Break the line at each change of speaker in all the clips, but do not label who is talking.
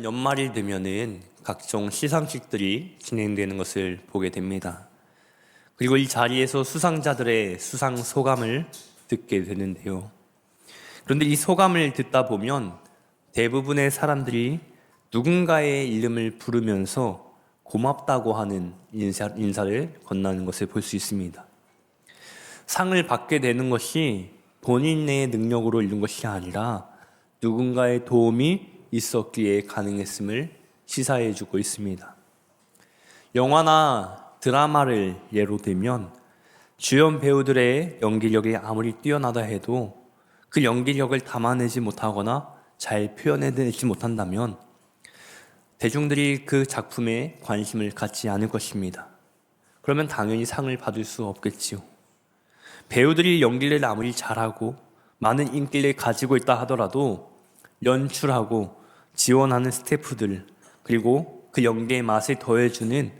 연말이 되면은 각종 시상식들이 진행되는 것을 보게 됩니다. 그리고 이 자리에서 수상자들의 수상 소감을 듣게 되는데요. 그런데 이 소감을 듣다 보면 대부분의 사람들이 누군가의 이름을 부르면서 고맙다고 하는 인사를 건네는 것을 볼 수 있습니다. 상을 받게 되는 것이 본인의 능력으로 이룬 것이 아니라 누군가의 도움이 있었기에 가능했음을 시사해주고 있습니다. 영화나 드라마를 예로 들면 주연 배우들의 연기력이 아무리 뛰어나다 해도 그 연기력을 담아내지 못하거나 잘 표현해내지 못한다면 대중들이 그 작품에 관심을 갖지 않을 것입니다. 그러면 당연히 상을 받을 수 없겠지요. 배우들이 연기를 아무리 잘하고 많은 인기를 가지고 있다 하더라도 연출하고 지원하는 스태프들 그리고 그 연기의 맛을 더해주는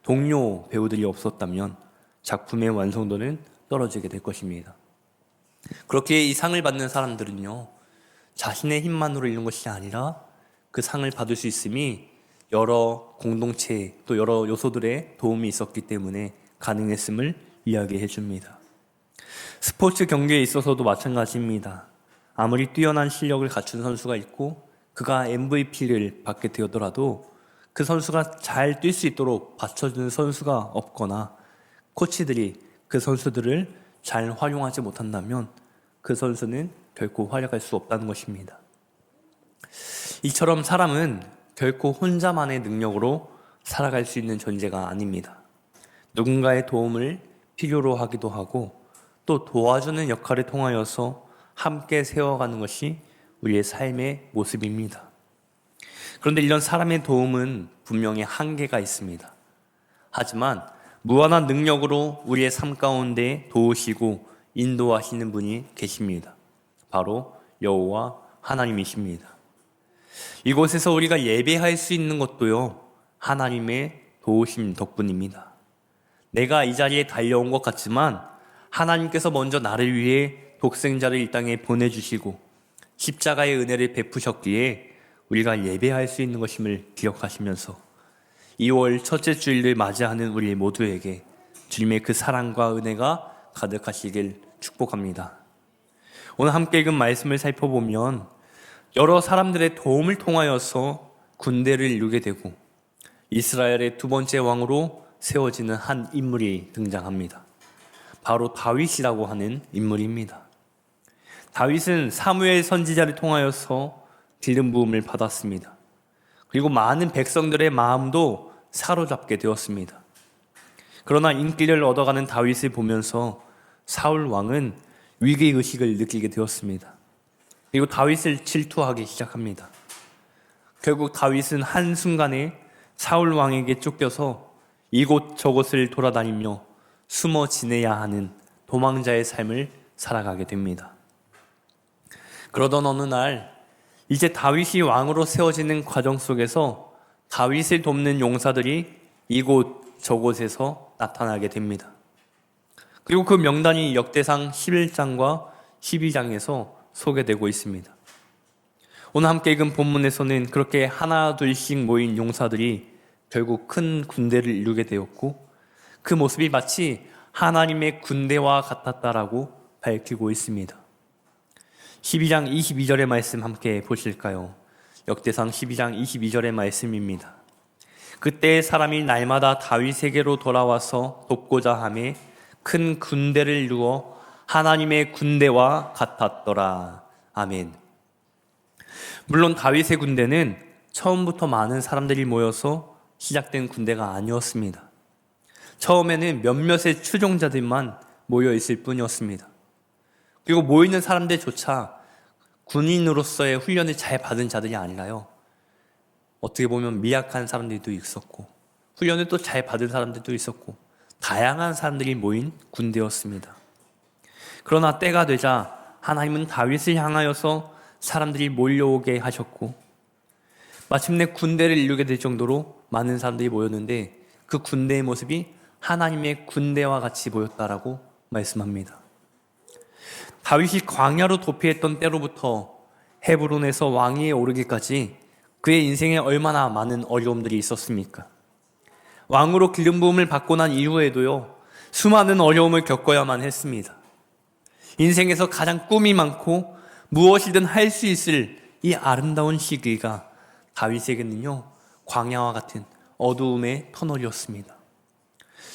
동료 배우들이 없었다면 작품의 완성도는 떨어지게 될 것입니다. 그렇게 이 상을 받는 사람들은요, 자신의 힘만으로 이룬 것이 아니라 그 상을 받을 수 있음이 여러 공동체 또 여러 요소들의 도움이 있었기 때문에 가능했음을 이야기해 줍니다. 스포츠 경기에 있어서도 마찬가지입니다. 아무리 뛰어난 실력을 갖춘 선수가 있고 그가 MVP를 받게 되더라도 그 선수가 잘 뛸 수 있도록 받쳐주는 선수가 없거나 코치들이 그 선수들을 잘 활용하지 못한다면 그 선수는 결코 활약할 수 없다는 것입니다. 이처럼 사람은 결코 혼자만의 능력으로 살아갈 수 있는 존재가 아닙니다. 누군가의 도움을 필요로 하기도 하고 또 도와주는 역할을 통하여서 함께 세워가는 것이 우리의 삶의 모습입니다. 그런데 이런 사람의 도움은 분명히 한계가 있습니다. 하지만 무한한 능력으로 우리의 삶 가운데 도우시고 인도하시는 분이 계십니다. 바로 여호와 하나님이십니다. 이곳에서 우리가 예배할 수 있는 것도요, 하나님의 도우심 덕분입니다. 내가 이 자리에 달려온 것 같지만 하나님께서 먼저 나를 위해 독생자를 이 땅에 보내주시고 십자가의 은혜를 베푸셨기에 우리가 예배할 수 있는 것임을 기억하시면서 2월 첫째 주일을 맞이하는 우리 모두에게 주님의 그 사랑과 은혜가 가득하시길 축복합니다. 오늘 함께 읽은 말씀을 살펴보면 여러 사람들의 도움을 통하여서 군대를 이루게 되고 이스라엘의 두 번째 왕으로 세워지는 한 인물이 등장합니다. 바로 다윗이라고 하는 인물입니다. 다윗은 사무엘 선지자를 통하여서 기름 부음을 받았습니다. 그리고 많은 백성들의 마음도 사로잡게 되었습니다. 그러나 인기를 얻어가는 다윗을 보면서 사울 왕은 위기의식을 느끼게 되었습니다. 그리고 다윗을 질투하기 시작합니다. 결국 다윗은 한순간에 사울 왕에게 쫓겨서 이곳저곳을 돌아다니며 숨어 지내야 하는 도망자의 삶을 살아가게 됩니다. 그러던 어느 날 이제 다윗이 왕으로 세워지는 과정 속에서 다윗을 돕는 용사들이 이곳 저곳에서 나타나게 됩니다. 그리고 그 명단이 역대상 11장과 12장에서 소개되고 있습니다. 오늘 함께 읽은 본문에서는 그렇게 하나 둘씩 모인 용사들이 결국 큰 군대를 이루게 되었고 그 모습이 마치 하나님의 군대와 같았다라고 밝히고 있습니다. 12장 22절의 말씀 함께 보실까요? 역대상 12장 22절의 말씀입니다. 그때 사람이 날마다 다윗에게로 돌아와서 돕고자 하매 큰 군대를 이루어 하나님의 군대와 같았더라. 아멘. 물론 다윗의 군대는 처음부터 많은 사람들이 모여서 시작된 군대가 아니었습니다. 처음에는 몇몇의 추종자들만 모여 있을 뿐이었습니다. 그리고 모이는 사람들조차 군인으로서의 훈련을 잘 받은 자들이 아니라요, 어떻게 보면 미약한 사람들도 있었고 훈련을 또 잘 받은 사람들도 있었고 다양한 사람들이 모인 군대였습니다. 그러나 때가 되자 하나님은 다윗을 향하여서 사람들이 몰려오게 하셨고 마침내 군대를 이루게 될 정도로 많은 사람들이 모였는데 그 군대의 모습이 하나님의 군대와 같이 보였다라고 말씀합니다. 다윗이 광야로 도피했던 때로부터 헤브론에서 왕위에 오르기까지 그의 인생에 얼마나 많은 어려움들이 있었습니까? 왕으로 기름 부음을 받고 난 이후에도요, 수많은 어려움을 겪어야만 했습니다. 인생에서 가장 꿈이 많고 무엇이든 할 수 있을 이 아름다운 시기가 다윗에게는요, 광야와 같은 어두움의 터널이었습니다.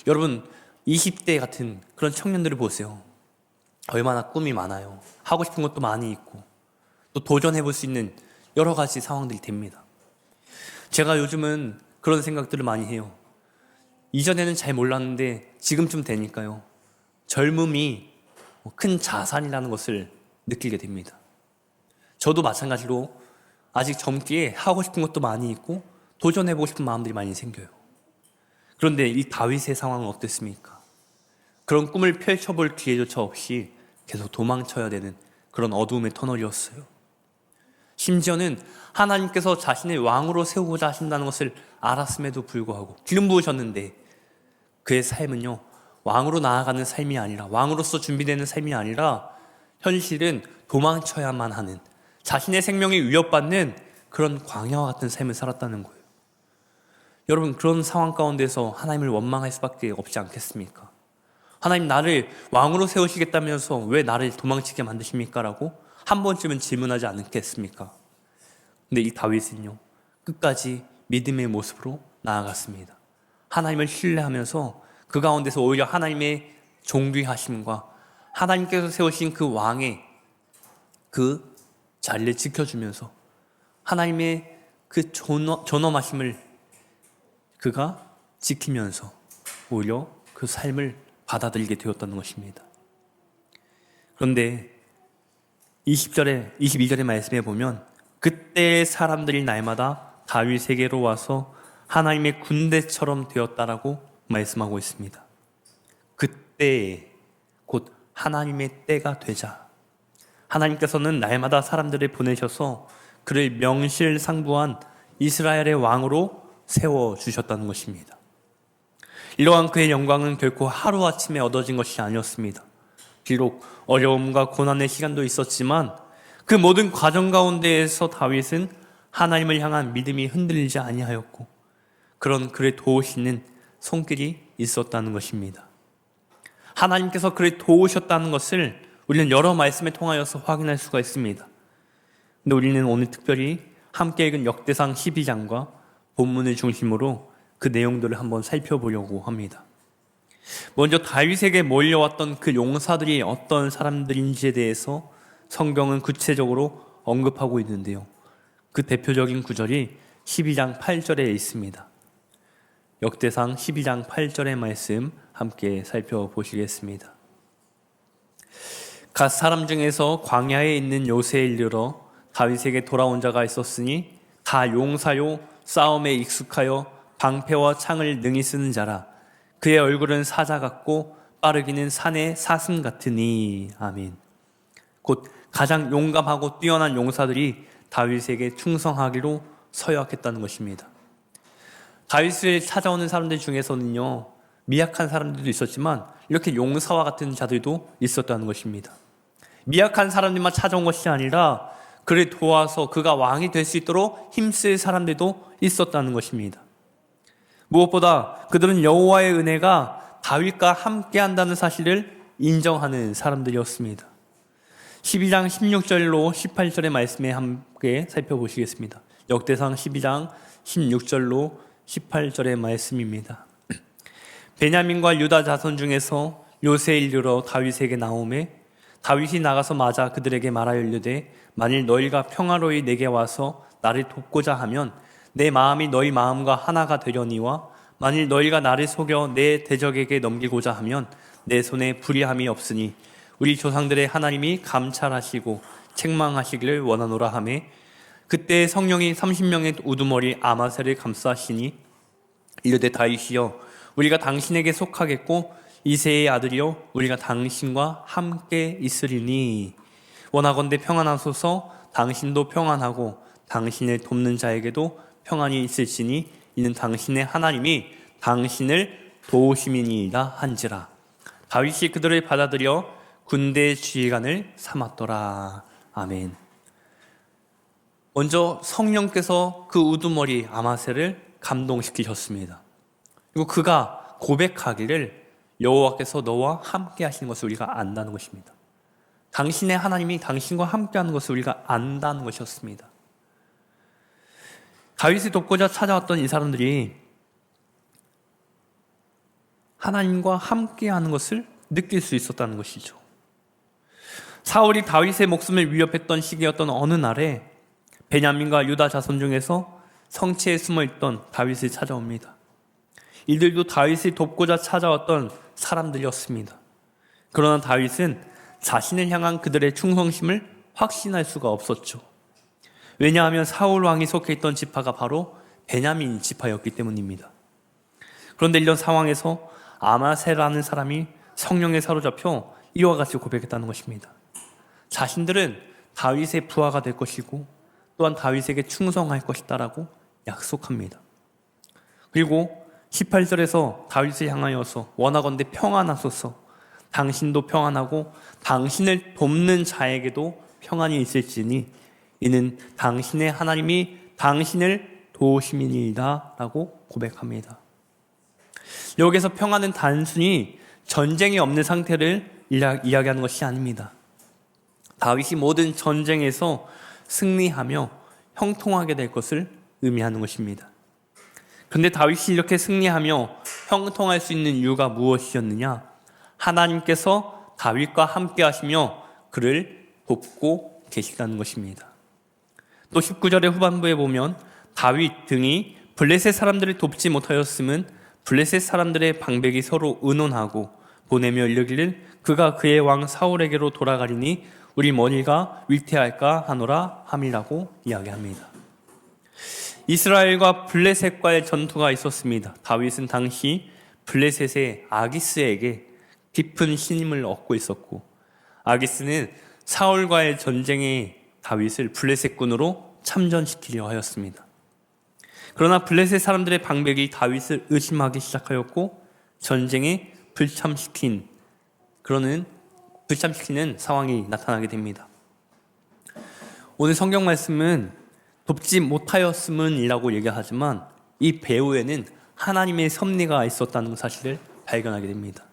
여러분, 20대 같은 그런 청년들을 보세요. 얼마나 꿈이 많아요. 하고 싶은 것도 많이 있고 또 도전해 볼 수 있는 여러 가지 상황들이 됩니다. 제가 요즘은 그런 생각들을 많이 해요. 이전에는 잘 몰랐는데 지금쯤 되니까요, 젊음이 큰 자산이라는 것을 느끼게 됩니다. 저도 마찬가지로 아직 젊기에 하고 싶은 것도 많이 있고 도전해보고 싶은 마음들이 많이 생겨요. 그런데 이 다윗의 상황은 어땠습니까? 그런 꿈을 펼쳐볼 기회조차 없이 계속 도망쳐야 되는 그런 어두움의 터널이었어요. 심지어는 하나님께서 자신의 왕으로 세우고자 하신다는 것을 알았음에도 불구하고 기름 부으셨는데 그의 삶은요, 왕으로 나아가는 삶이 아니라, 왕으로서 준비되는 삶이 아니라 현실은 도망쳐야만 하는, 자신의 생명이 위협받는 그런 광야와 같은 삶을 살았다는 거예요. 여러분, 그런 상황 가운데서 하나님을 원망할 수밖에 없지 않겠습니까? 하나님, 나를 왕으로 세우시겠다면서 왜 나를 도망치게 만드십니까? 라고 한 번쯤은 질문하지 않겠습니까? 근데 이 다윗은요, 끝까지 믿음의 모습으로 나아갔습니다. 하나님을 신뢰하면서 그 가운데서 오히려 하나님의 존귀하심과 하나님께서 세우신 그 왕의 그 자리를 지켜주면서 하나님의 그 존엄하심을 그가 지키면서 오히려 그 삶을 받아들이게 되었다는 것입니다. 그런데 22절의 말씀에 보면 그때의 사람들이 날마다 다윗에게로 와서 하나님의 군대처럼 되었다라고 말씀하고 있습니다. 그때에 곧 하나님의 때가 되자 하나님께서는 날마다 사람들을 보내셔서 그를 명실상부한 이스라엘의 왕으로 세워주셨다는 것입니다. 이러한 그의 영광은 결코 하루아침에 얻어진 것이 아니었습니다. 비록 어려움과 고난의 시간도 있었지만 그 모든 과정 가운데에서 다윗은 하나님을 향한 믿음이 흔들리지 아니하였고 그런 그를 도우시는 손길이 있었다는 것입니다. 하나님께서 그를 도우셨다는 것을 우리는 여러 말씀에 통하여서 확인할 수가 있습니다. 근데 우리는 오늘 특별히 함께 읽은 역대상 12장과 본문을 중심으로 그 내용들을 한번 살펴보려고 합니다. 먼저 다윗에게 몰려왔던 그 용사들이 어떤 사람들인지에 대해서 성경은 구체적으로 언급하고 있는데요. 그 대표적인 구절이 12장 8절에 있습니다. 역대상 12장 8절의 말씀 함께 살펴보시겠습니다. 갓 사람 중에서 광야에 있는 요새에 이르러 다윗에게 돌아온 자가 있었으니 다 용사요 싸움에 익숙하여 방패와 창을 능히 쓰는 자라. 그의 얼굴은 사자 같고 빠르기는 산의 사슴 같으니. 아멘. 곧 가장 용감하고 뛰어난 용사들이 다윗에게 충성하기로 서약했다는 것입니다. 다윗을 찾아오는 사람들 중에서는요, 미약한 사람들도 있었지만 이렇게 용사와 같은 자들도 있었다는 것입니다. 미약한 사람들만 찾아온 것이 아니라 그를 도와서 그가 왕이 될 수 있도록 힘쓸 사람들도 있었다는 것입니다. 무엇보다 그들은 여호와의 은혜가 다윗과 함께한다는 사실을 인정하는 사람들이었습니다. 12장 16절로 18절의 말씀에 함께 살펴보시겠습니다. 역대상 12장 16절로 18절의 말씀입니다. 베냐민과 유다 자손 중에서 요새에 이르러 다윗에게 나오매 다윗이 나가서 맞아 그들에게 말하여 이르되 만일 너희가 평화로이 내게 와서 나를 돕고자 하면 내 마음이 너희 마음과 하나가 되려니와 만일 너희가 나를 속여 내 대적에게 넘기고자 하면 내 손에 불의함이 없으니 우리 조상들의 하나님이 감찰하시고 책망하시기를 원하노라 하매 그때 성령이 30명의 우두머리 아마새를 감싸시니 이르되 다윗이여 우리가 당신에게 속하겠고 이새의 아들이여 우리가 당신과 함께 있으리니 원하건대 평안하소서. 당신도 평안하고 당신을 돕는 자에게도 평안이 있을지니 이는 당신의 하나님이 당신을 도우심이니이다 한지라. 다윗이 그들을 받아들여 군대 지휘관을 삼았더라. 아멘. 먼저 성령께서 그 우두머리 아마새를 감동시키셨습니다. 그리고 그가 고백하기를 여호와께서 너와 함께 하시는 것을 우리가 안다는 것입니다. 당신의 하나님이 당신과 함께 하는 것을 우리가 안다는 것이었습니다. 다윗을 돕고자 찾아왔던 이 사람들이 하나님과 함께 하는 것을 느낄 수 있었다는 것이죠. 사울이 다윗의 목숨을 위협했던 시기였던 어느 날에 베냐민과 유다 자손 중에서 성체에 숨어있던 다윗을 찾아옵니다. 이들도 다윗을 돕고자 찾아왔던 사람들이었습니다. 그러나 다윗은 자신을 향한 그들의 충성심을 확신할 수가 없었죠. 왜냐하면 사울 왕이 속해 있던 지파가 바로 베냐민 지파였기 때문입니다. 그런데 이런 상황에서 아마새라는 사람이 성령에 사로잡혀 이와 같이 고백했다는 것입니다. 자신들은 다윗의 부하가 될 것이고 또한 다윗에게 충성할 것이다라고 약속합니다. 그리고 18절에서 다윗을 향하여서 원하건대 평안하소서, 당신도 평안하고 당신을 돕는 자에게도 평안이 있을지니 이는 당신의 하나님이 당신을 도우심이니이다 라고 고백합니다. 여기서 평안은 단순히 전쟁이 없는 상태를 이야기하는 것이 아닙니다. 다윗이 모든 전쟁에서 승리하며 형통하게 될 것을 의미하는 것입니다. 그런데 다윗이 이렇게 승리하며 형통할 수 있는 이유가 무엇이었느냐? 하나님께서 다윗과 함께 하시며 그를 돕고 계시다는 것입니다. 또 19절의 후반부에 보면 다윗 등이 블레셋 사람들을 돕지 못하였음은 블레셋 사람들의 방백이 서로 의논하고 보내며 이르기를 그가 그의 왕 사울에게로 돌아가리니 우리 머리가 위태할까 하노라 함이라고 이야기합니다. 이스라엘과 블레셋과의 전투가 있었습니다. 다윗은 당시 블레셋의 아기스에게 깊은 신임을 얻고 있었고, 아기스는 사울과의 전쟁에 다윗을 블레셋군으로 참전시키려 하였습니다. 그러나 블레셋 사람들의 방백이 다윗을 의심하기 시작하였고 전쟁에 불참시키는 상황이 나타나게 됩니다. 오늘 성경 말씀은 돕지 못하였음은 이라고 얘기하지만 이 배후에는 하나님의 섭리가 있었다는 사실을 발견하게 됩니다.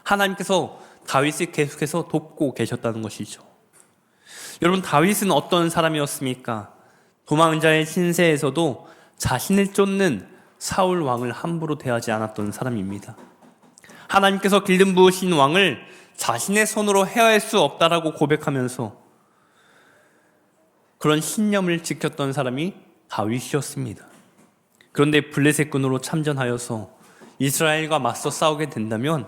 하나님께서 다윗을 계속해서 돕고 계셨다는 것이죠. 여러분, 다윗은 어떤 사람이었습니까? 도망자의 신세에서도 자신을 쫓는 사울 왕을 함부로 대하지 않았던 사람입니다. 하나님께서 기름 부으신 왕을 자신의 손으로 해할 수 없다라고 고백하면서 그런 신념을 지켰던 사람이 다윗이었습니다. 그런데 블레셋군으로 참전하여서 이스라엘과 맞서 싸우게 된다면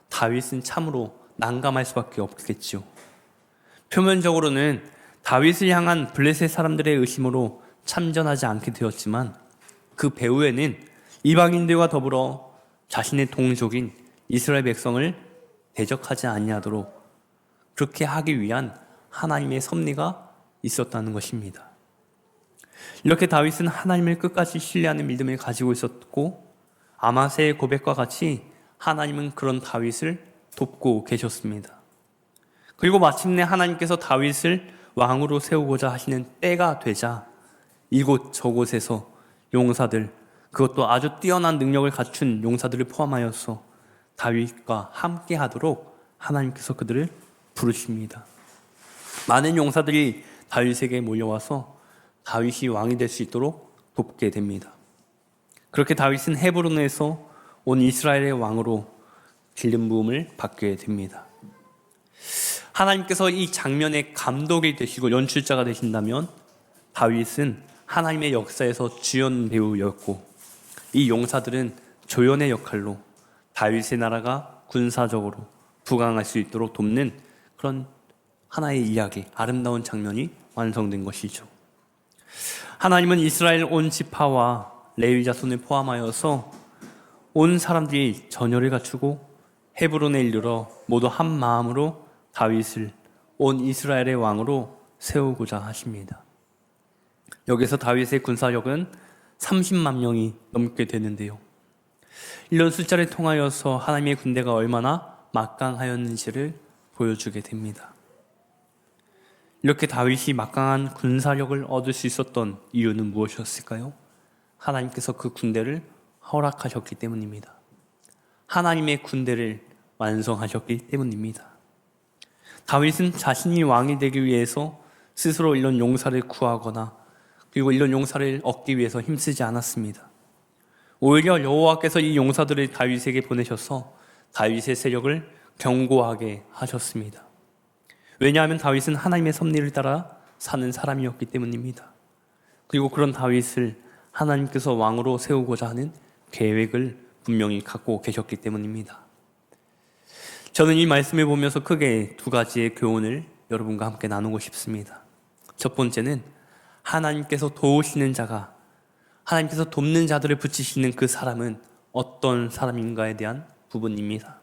다윗은 참으로 난감할 수밖에 없겠지요. 표면적으로는 다윗을 향한 블레셋 사람들의 의심으로 참전하지 않게 되었지만 그 배후에는 이방인들과 더불어 자신의 동족인 이스라엘 백성을 대적하지 아니하도록 그렇게 하기 위한 하나님의 섭리가 있었다는 것입니다. 이렇게 다윗은 하나님을 끝까지 신뢰하는 믿음을 가지고 있었고 아마새의 고백과 같이 하나님은 그런 다윗을 돕고 계셨습니다. 그리고 마침내 하나님께서 다윗을 왕으로 세우고자 하시는 때가 되자 이곳 저곳에서 용사들, 그것도 아주 뛰어난 능력을 갖춘 용사들을 포함하여서 다윗과 함께 하도록 하나님께서 그들을 부르십니다. 많은 용사들이 다윗에게 몰려와서 다윗이 왕이 될 수 있도록 돕게 됩니다. 그렇게 다윗은 헤브론에서 온 이스라엘의 왕으로 기름 부음을 받게 됩니다. 하나님께서 이 장면의 감독이 되시고 연출자가 되신다면 다윗은 하나님의 역사에서 주연 배우였고 이 용사들은 조연의 역할로 다윗의 나라가 군사적으로 부강할 수 있도록 돕는 그런 하나의 이야기, 아름다운 장면이 완성된 것이죠. 하나님은 이스라엘 온 지파와 레위 자손을 포함하여서 온 사람들이 전열을 갖추고 헤브론에 이르러 모두 한 마음으로 다윗을 온 이스라엘의 왕으로 세우고자 하십니다. 여기서 다윗의 군사력은 30만 명이 넘게 되는데요. 이런 숫자를 통하여서 하나님의 군대가 얼마나 막강하였는지를 보여주게 됩니다. 이렇게 다윗이 막강한 군사력을 얻을 수 있었던 이유는 무엇이었을까요? 하나님께서 그 군대를 허락하셨기 때문입니다. 하나님의 군대를 완성하셨기 때문입니다. 다윗은 자신이 왕이 되기 위해서 스스로 이런 용사를 구하거나 그리고 이런 용사를 얻기 위해서 힘쓰지 않았습니다. 오히려 여호와께서 이 용사들을 다윗에게 보내셔서 다윗의 세력을 견고하게 하셨습니다. 왜냐하면 다윗은 하나님의 섭리를 따라 사는 사람이었기 때문입니다. 그리고 그런 다윗을 하나님께서 왕으로 세우고자 하는 계획을 분명히 갖고 계셨기 때문입니다. 저는 이 말씀을 보면서 크게 두 가지의 교훈을 여러분과 함께 나누고 싶습니다. 첫 번째는 하나님께서 도우시는 자가, 하나님께서 돕는 자들을 붙이시는 그 사람은 어떤 사람인가에 대한 부분입니다.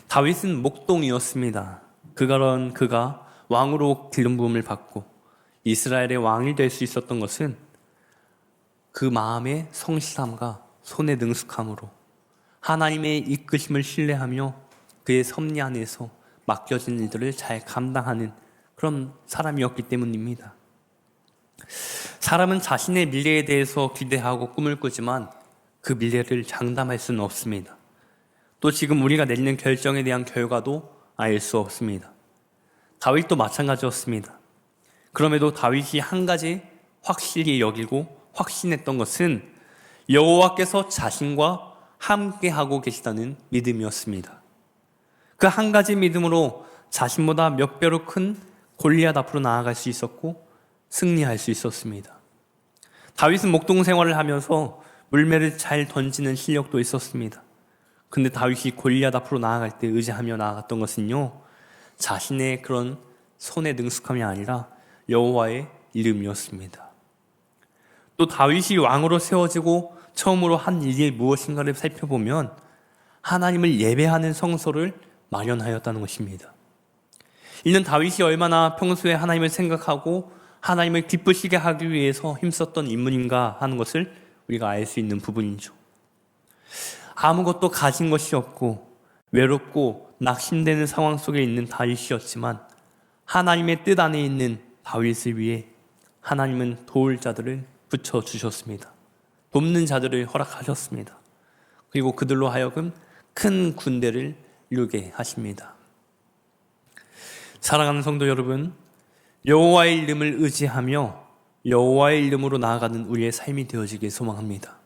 다윗은 목동이었습니다. 그가 왕으로 기름 부음을 받고 이스라엘의 왕이 될 수 있었던 것은 그 마음의 성실함과 손의 능숙함으로 하나님의 이끄심을 신뢰하며 그의 섭리 안에서 맡겨진 일들을 잘 감당하는 그런 사람이었기 때문입니다. 사람은 자신의 미래에 대해서 기대하고 꿈을 꾸지만 그 미래를 장담할 수는 없습니다. 또 지금 우리가 내리는 결정에 대한 결과도 알 수 없습니다. 다윗도 마찬가지였습니다. 그럼에도 다윗이 한 가지 확실히 여기고 확신했던 것은 여호와께서 자신과 함께하고 계시다는 믿음이었습니다. 그 한 가지 믿음으로 자신보다 몇 배로 큰 골리앗 앞으로 나아갈 수 있었고 승리할 수 있었습니다. 다윗은 목동 생활을 하면서 물매를 잘 던지는 실력도 있었습니다. 근데 다윗이 골리앗 앞으로 나아갈 때 의지하며 나아갔던 것은요, 자신의 그런 손의 능숙함이 아니라 여호와의 이름이었습니다. 또 다윗이 왕으로 세워지고 처음으로 한 일이 무엇인가를 살펴보면 하나님을 예배하는 성소를 마련하였다는 것입니다. 이는 다윗이 얼마나 평소에 하나님을 생각하고 하나님을 기쁘시게 하기 위해서 힘썼던 인물인가 하는 것을 우리가 알 수 있는 부분이죠. 아무것도 가진 것이 없고 외롭고 낙심되는 상황 속에 있는 다윗이었지만 하나님의 뜻 안에 있는 다윗을 위해 하나님은 도울 자들을 붙여주셨습니다. 돕는 자들을 허락하셨습니다. 그리고 그들로 하여금 큰 군대를 이루게 하십니다. 사랑하는 성도 여러분, 여호와의 이름을 의지하며 여호와의 이름으로 나아가는 우리의 삶이 되어지길 소망합니다.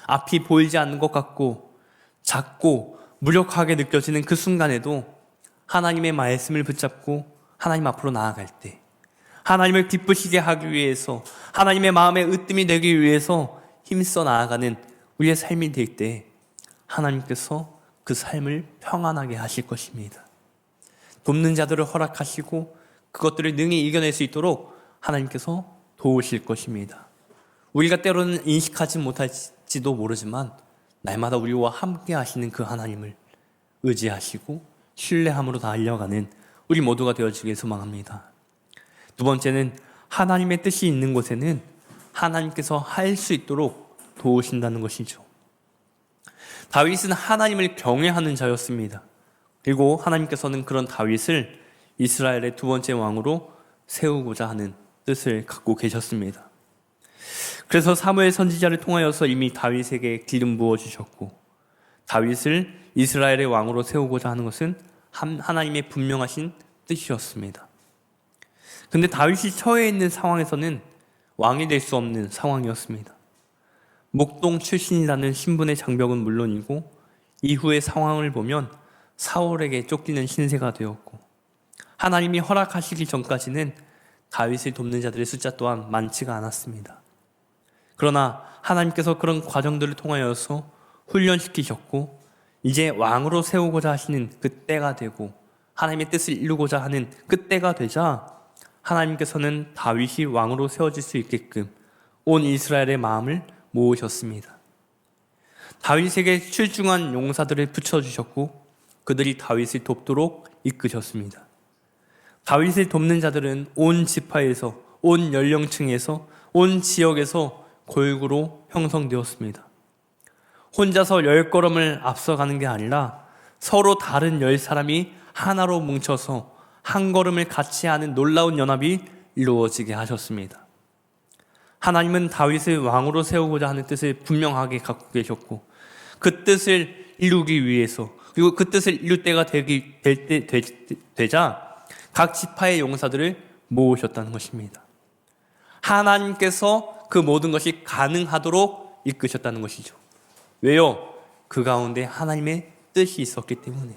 앞이 보이지 않는 것 같고 작고 무력하게 느껴지는 그 순간에도 하나님의 말씀을 붙잡고 하나님 앞으로 나아갈 때, 하나님을 기쁘시게 하기 위해서, 하나님의 마음에 으뜸이 되기 위해서 힘써 나아가는 우리의 삶이 될 때 하나님께서 그 삶을 평안하게 하실 것입니다. 돕는 자들을 허락하시고 그것들을 능히 이겨낼 수 있도록 하나님께서 도우실 것입니다. 우리가 때로는 인식하지 못할지도 모르지만 날마다 우리와 함께 하시는 그 하나님을 의지하시고 신뢰함으로 달려가는 우리 모두가 되어지길 소망합니다. 두 번째는 하나님의 뜻이 있는 곳에는 하나님께서 할 수 있도록 도우신다는 것이죠. 다윗은 하나님을 경외하는 자였습니다. 그리고 하나님께서는 그런 다윗을 이스라엘의 두 번째 왕으로 세우고자 하는 뜻을 갖고 계셨습니다. 그래서 사무엘 선지자를 통하여서 이미 다윗에게 기름 부어주셨고 다윗을 이스라엘의 왕으로 세우고자 하는 것은 하나님의 분명하신 뜻이었습니다. 근데 다윗이 처해 있는 상황에서는 왕이 될 수 없는 상황이었습니다. 목동 출신이라는 신분의 장벽은 물론이고 이후의 상황을 보면 사울에게 쫓기는 신세가 되었고 하나님이 허락하시기 전까지는 다윗을 돕는 자들의 숫자 또한 많지가 않았습니다. 그러나 하나님께서 그런 과정들을 통하여서 훈련시키셨고 이제 왕으로 세우고자 하시는 그 때가 되고 하나님의 뜻을 이루고자 하는 그 때가 되자 하나님께서는 다윗이 왕으로 세워질 수 있게끔 온 이스라엘의 마음을 모으셨습니다. 다윗에게 출중한 용사들을 붙여주셨고 그들이 다윗을 돕도록 이끄셨습니다. 다윗을 돕는 자들은 온 지파에서, 온 연령층에서, 온 지역에서 골고루 형성되었습니다. 혼자서 10걸음을 앞서가는 게 아니라 서로 다른 10사람이 하나로 뭉쳐서 한 걸음을 같이 하는 놀라운 연합이 이루어지게 하셨습니다. 하나님은 다윗을 왕으로 세우고자 하는 뜻을 분명하게 갖고 계셨고 그 뜻을 이루기 위해서 그리고 그 뜻을 이룰 때가 되자 각 지파의 용사들을 모으셨다는 것입니다. 하나님께서 그 모든 것이 가능하도록 이끄셨다는 것이죠. 왜요? 그 가운데 하나님의 뜻이 있었기 때문에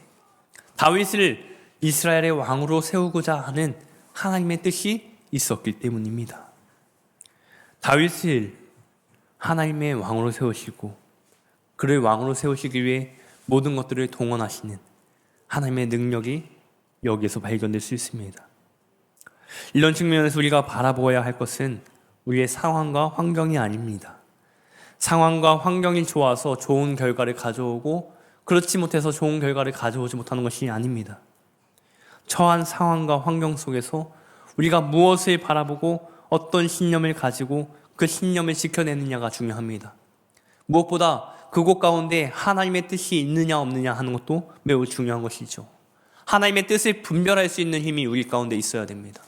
다윗을 이스라엘의 왕으로 세우고자 하는 하나님의 뜻이 있었기 때문입니다. 다윗을 하나님의 왕으로 세우시고 그를 왕으로 세우시기 위해 모든 것들을 동원하시는 하나님의 능력이 여기에서 발견될 수 있습니다. 이런 측면에서 우리가 바라보아야 할 것은 우리의 상황과 환경이 아닙니다. 상황과 환경이 좋아서 좋은 결과를 가져오고 그렇지 못해서 좋은 결과를 가져오지 못하는 것이 아닙니다. 처한 상황과 환경 속에서 우리가 무엇을 바라보고 어떤 신념을 가지고 그 신념을 지켜내느냐가 중요합니다. 무엇보다 그곳 가운데 하나님의 뜻이 있느냐 없느냐 하는 것도 매우 중요한 것이죠. 하나님의 뜻을 분별할 수 있는 힘이 우리 가운데 있어야 됩니다.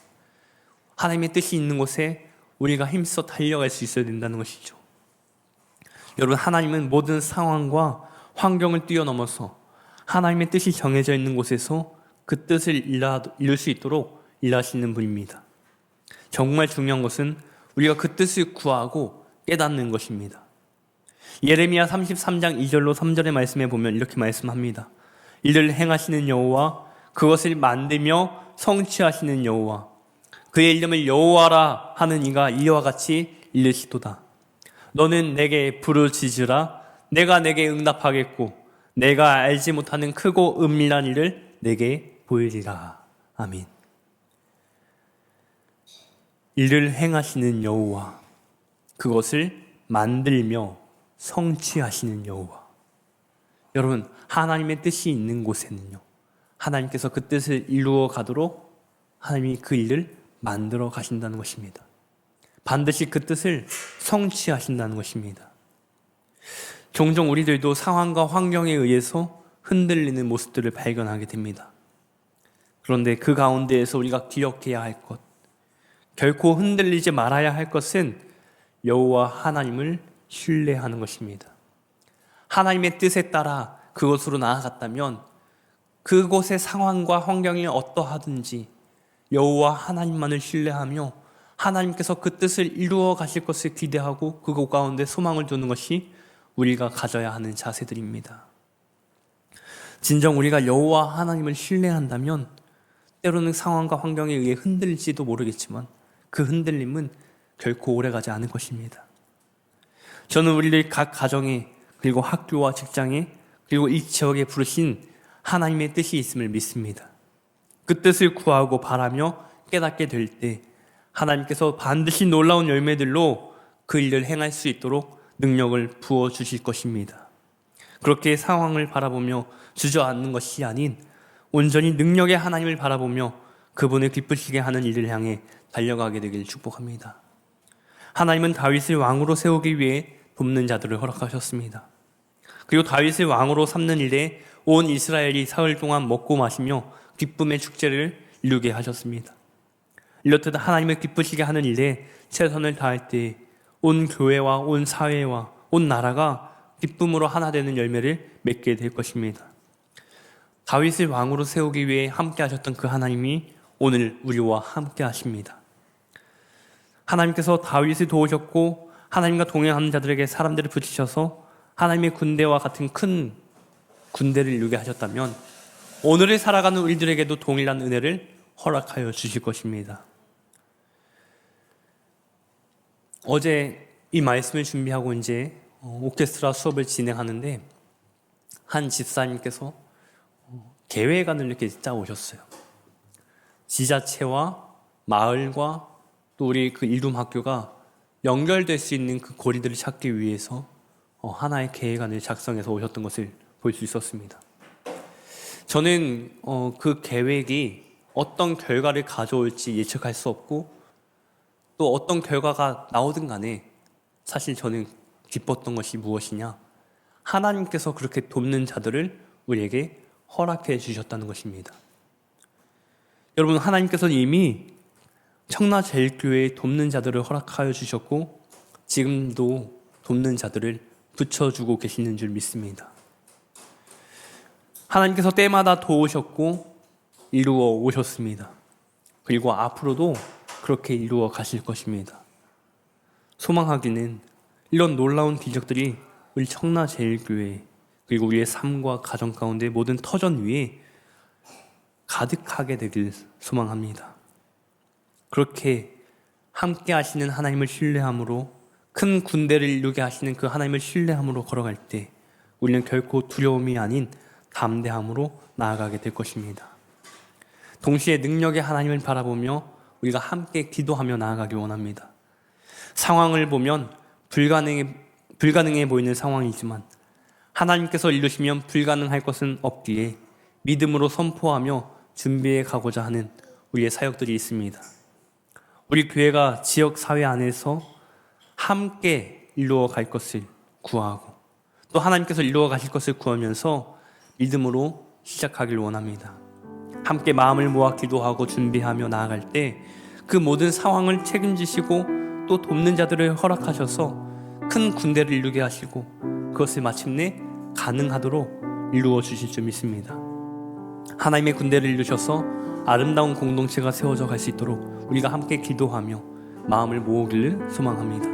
하나님의 뜻이 있는 곳에 우리가 힘써 달려갈 수 있어야 된다는 것이죠. 여러분, 하나님은 모든 상황과 환경을 뛰어넘어서 하나님의 뜻이 정해져 있는 곳에서 그 뜻을 이룰 수 있도록 일하시는 분입니다. 정말 중요한 것은 우리가 그 뜻을 구하고 깨닫는 것입니다. 예레미야 33장 2절로 3절의 말씀에 보면 이렇게 말씀합니다. 이를 행하시는 여호와, 그것을 만들며 성취하시는 여호와, 그의 이름을 여호와라 하는 이가 이와 같이 이르시도다. 너는 내게 부르짖으라. 내가 내게 응답하겠고 내가 알지 못하는 크고 은밀한 일을 내게 보이리라. 아멘. 이를 행하시는 여호와, 그것을 만들며 성취하시는 여호와. 여러분, 하나님의 뜻이 있는 곳에는요, 하나님께서 그 뜻을 이루어 가도록 하나님이 그 일을 만들어 가신다는 것입니다. 반드시 그 뜻을 성취하신다는 것입니다. 종종 우리들도 상황과 환경에 의해서 흔들리는 모습들을 발견하게 됩니다. 그런데 그 가운데에서 우리가 기억해야 할 것, 결코 흔들리지 말아야 할 것은 여호와 하나님을 신뢰하는 것입니다. 하나님의 뜻에 따라 그곳으로 나아갔다면 그곳의 상황과 환경이 어떠하든지 여호와 하나님만을 신뢰하며 하나님께서 그 뜻을 이루어 가실 것을 기대하고 그곳 가운데 소망을 두는 것이 우리가 가져야 하는 자세들입니다. 진정 우리가 여호와 하나님을 신뢰한다면 때로는 상황과 환경에 의해 흔들릴지도 모르겠지만 그 흔들림은 결코 오래가지 않을 것입니다. 저는 우리들 각 가정에 그리고 학교와 직장에 그리고 이 지역에 부르신 하나님의 뜻이 있음을 믿습니다. 그 뜻을 구하고 바라며 깨닫게 될 때 하나님께서 반드시 놀라운 열매들로 그 일을 행할 수 있도록 능력을 부어주실 것입니다. 그렇게 상황을 바라보며 주저앉는 것이 아닌 온전히 능력의 하나님을 바라보며 그분을 기쁘시게 하는 일을 향해 달려가게 되길 축복합니다. 하나님은 다윗을 왕으로 세우기 위해 돕는 자들을 허락하셨습니다. 그리고 다윗을 왕으로 삼는 일에 온 이스라엘이 사흘 동안 먹고 마시며 기쁨의 축제를 이루게 하셨습니다. 이렇듯 하나님을 기쁘시게 하는 일에 최선을 다할 때 온 교회와 온 사회와 온 나라가 기쁨으로 하나 되는 열매를 맺게 될 것입니다. 다윗을 왕으로 세우기 위해 함께 하셨던 그 하나님이 오늘 우리와 함께 하십니다. 하나님께서 다윗을 도우셨고 하나님과 동행하는 자들에게 사람들을 붙이셔서 하나님의 군대와 같은 큰 군대를 이루게 하셨다면 오늘을 살아가는 우리들에게도 동일한 은혜를 허락하여 주실 것입니다. 어제 이 말씀을 준비하고 이제 오케스트라 수업을 진행하는데 한 집사님께서 계획안을 이렇게 짜오셨어요. 지자체와 마을과 또 우리 그 일둠 학교가 연결될 수 있는 그 고리들을 찾기 위해서 하나의 계획안을 작성해서 오셨던 것을 볼 수 있었습니다. 저는 그 계획이 어떤 결과를 가져올지 예측할 수 없고 또 어떤 결과가 나오든 간에 사실 저는 기뻤던 것이 무엇이냐, 하나님께서 그렇게 돕는 자들을 우리에게 허락해 주셨다는 것입니다. 여러분, 하나님께서는 이미 청라제일교회에 돕는 자들을 허락하여 주셨고 지금도 돕는 자들을 붙여주고 계시는 줄 믿습니다. 하나님께서 때마다 도우셨고 이루어 오셨습니다. 그리고 앞으로도 그렇게 이루어 가실 것입니다. 소망하기는 이런 놀라운 기적들이 우리 청라제일교회 그리고 우리의 삶과 가정 가운데 모든 터전 위에 가득하게 되길 소망합니다. 그렇게 함께 하시는 하나님을 신뢰함으로 큰 군대를 이루게 하시는 그 하나님을 신뢰함으로 걸어갈 때 우리는 결코 두려움이 아닌 담대함으로 나아가게 될 것입니다. 동시에 능력의 하나님을 바라보며 우리가 함께 기도하며 나아가길 원합니다. 상황을 보면 불가능해 보이는 상황이지만 하나님께서 이루시면 불가능할 것은 없기에 믿음으로 선포하며 준비해 가고자 하는 우리의 사역들이 있습니다. 우리 교회가 지역 사회 안에서 함께 이루어 갈 것을 구하고 또 하나님께서 이루어 가실 것을 구하면서 믿음으로 시작하길 원합니다. 함께 마음을 모아 기도하고 준비하며 나아갈 때 그 모든 상황을 책임지시고 또 돕는 자들을 허락하셔서 큰 군대를 이루게 하시고 그것을 마침내 가능하도록 이루어 주실 줄 믿습니다. 하나님의 군대를 이루셔서 아름다운 공동체가 세워져 갈 수 있도록 우리가 함께 기도하며 마음을 모으기를 소망합니다.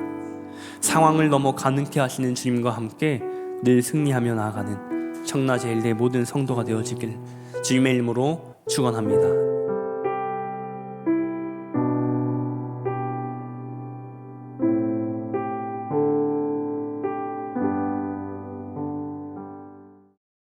상황을 넘어 가능케 하시는 주님과 함께 늘 승리하며 나아가는 청라제일의 모든 성도가 되어지길 주님의 이름으로 축원합니다.